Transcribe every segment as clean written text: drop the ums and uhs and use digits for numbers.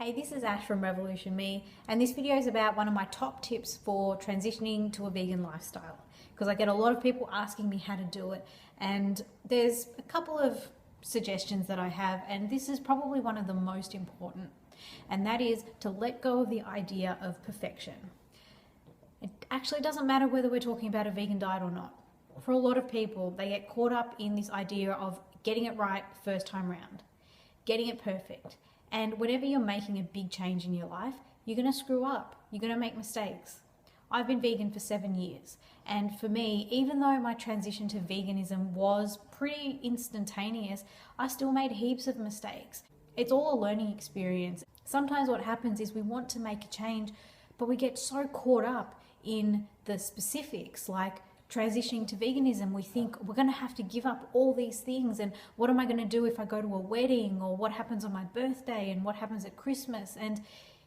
Hey, this is Ash from Revolution Me, and this video is about one of my top tips for transitioning to a vegan lifestyle, because I get a lot of people asking me how to do it, and there's a couple of suggestions that I have, and this is probably one of the most important, and that is to let go of the idea of perfection. It actually doesn't matter whether we're talking about a vegan diet or not. For a lot of people, they get caught up in this idea of getting it right first time round, getting it perfect. And whenever you're making a big change in your life, you're going to screw up. You're going to make mistakes. I've been vegan for 7 years. And for me, even though my transition to veganism was pretty instantaneous, I still made heaps of mistakes. It's all a learning experience. Sometimes what happens is we want to make a change, but we get so caught up in the specifics, like transitioning to veganism. We think we're going to have to give up all these things, and what am I going to do if I go to a wedding, or what happens on my birthday, and what happens at Christmas. And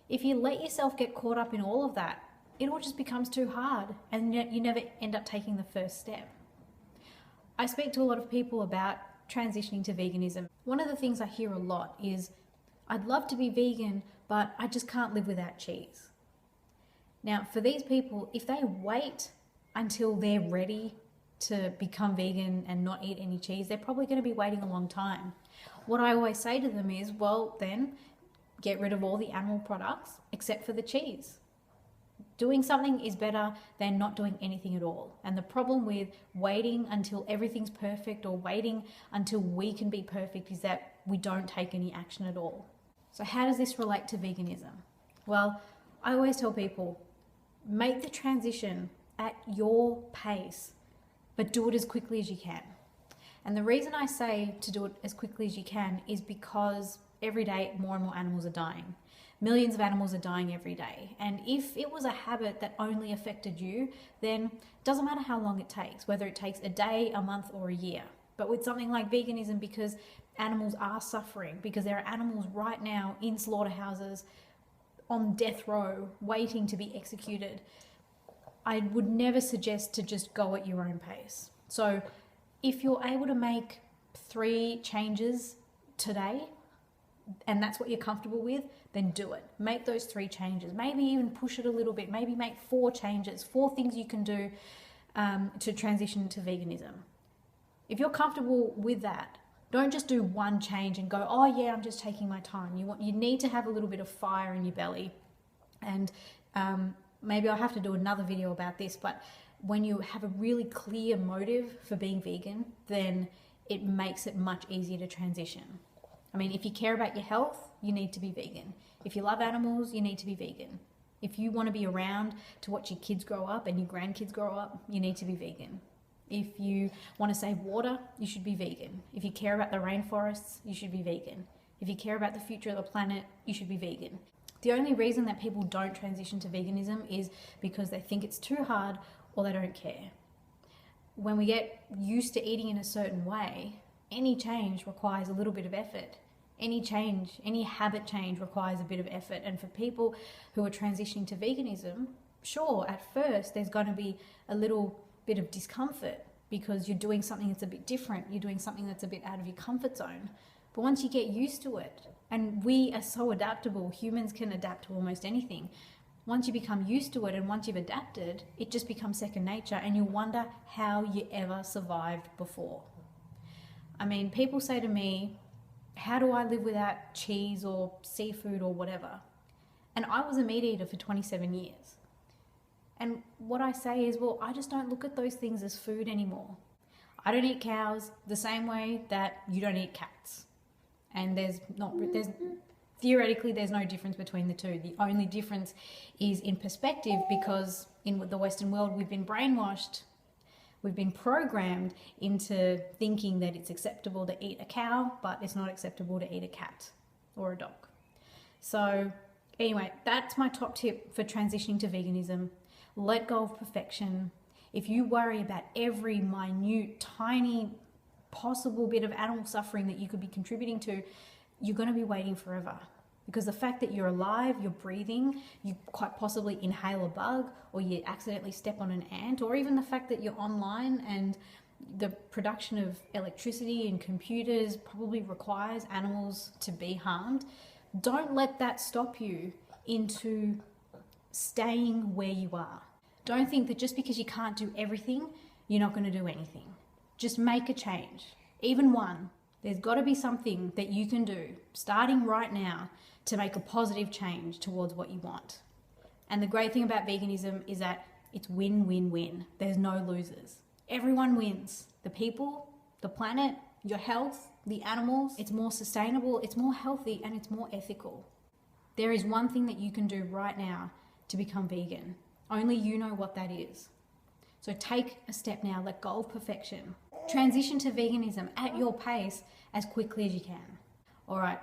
if you let yourself get caught up in all of that, it all just becomes too hard, and you never end up taking the first step. I speak to a lot of people about transitioning to veganism. One of the things I hear a lot is, I'd love to be vegan, but I just can't live without cheese. Now, for these people, if they wait until they're ready to become vegan and not eat any cheese, they're probably going to be waiting a long time. What I always say to them is, well, then get rid of all the animal products except for the cheese. Doing something is better than not doing anything at all. And the problem with waiting until everything's perfect, or waiting until we can be perfect, is that we don't take any action at all. So how does this relate to veganism? Well, I always tell people, make the transition at your pace, but do it as quickly as you can. And the reason I say to do it as quickly as you can is because every day more and more animals are dying. Millions of animals are dying every day. And if it was a habit that only affected you, then it doesn't matter how long it takes, whether it takes a day, a month, or a year. But with something like veganism, because animals are suffering, because there are animals right now in slaughterhouses on death row waiting to be executed, I would never suggest to just go at your own pace. So if you're able to make 3 changes today, and that's what you're comfortable with, then do it. Make those 3 changes. Maybe even push it a little bit. Maybe make 4 changes, 4 things you can do to transition to veganism. If you're comfortable with that, don't just do one change and go, oh yeah, I'm just taking my time. You need to have a little bit of fire in your belly. And maybe I'll have to do another video about this, but when you have a really clear motive for being vegan, then it makes it much easier to transition. I mean, if you care about your health, you need to be vegan. If you love animals, you need to be vegan. If you want to be around to watch your kids grow up and your grandkids grow up, you need to be vegan. If you want to save water, you should be vegan. If you care about the rainforests, you should be vegan. If you care about the future of the planet, you should be vegan. The only reason that people don't transition to veganism is because they think it's too hard, or they don't care. When we get used to eating in a certain way, any change requires a little bit of effort. Any change, any habit change requires a bit of effort. And for people who are transitioning to veganism, sure, at first there's going to be a little bit of discomfort because you're doing something that's a bit different. You're doing something that's a bit out of your comfort zone. But once you get used to it, and we are so adaptable, humans can adapt to almost anything. Once you become used to it, and once you've adapted, it just becomes second nature, and you wonder how you ever survived before. I mean, people say to me, how do I live without cheese or seafood or whatever? And I was a meat eater for 27 years. And what I say is, well, I just don't look at those things as food anymore. I don't eat cows the same way that you don't eat cats. And theoretically, there's no difference between the two. The only difference is in perspective, because in the Western world, we've been brainwashed. We've been programmed into thinking that it's acceptable to eat a cow, but it's not acceptable to eat a cat or a dog. So anyway, that's my top tip for transitioning to veganism. Let go of perfection. If you worry about every minute, tiny possible bit of animal suffering that you could be contributing to, you're going to be waiting forever. Because the fact that you're alive, you're breathing, you quite possibly inhale a bug, or you accidentally step on an ant, or even the fact that you're online and the production of electricity and computers probably requires animals to be harmed, don't let that stop you into staying where you are. Don't think that just because you can't do everything, you're not going to do anything. Just make a change, even one. There's got to be something that you can do starting right now to make a positive change towards what you want. And the great thing about veganism is that it's win-win-win. There's no losers. Everyone wins. The people, the planet, your health, the animals. It's more sustainable, it's more healthy, and it's more ethical. There is one thing that you can do right now to become vegan. Only you know what that is. So take a step now, let go of perfection. Transition to veganism at your pace as quickly as you can. All right,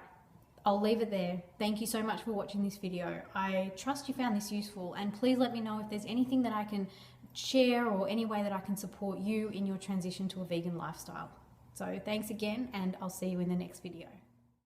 I'll leave it there. Thank you so much for watching this video. I trust you found this useful, and please let me know if there's anything that I can share or any way that I can support you in your transition to a vegan lifestyle. So thanks again, and I'll see you in the next video.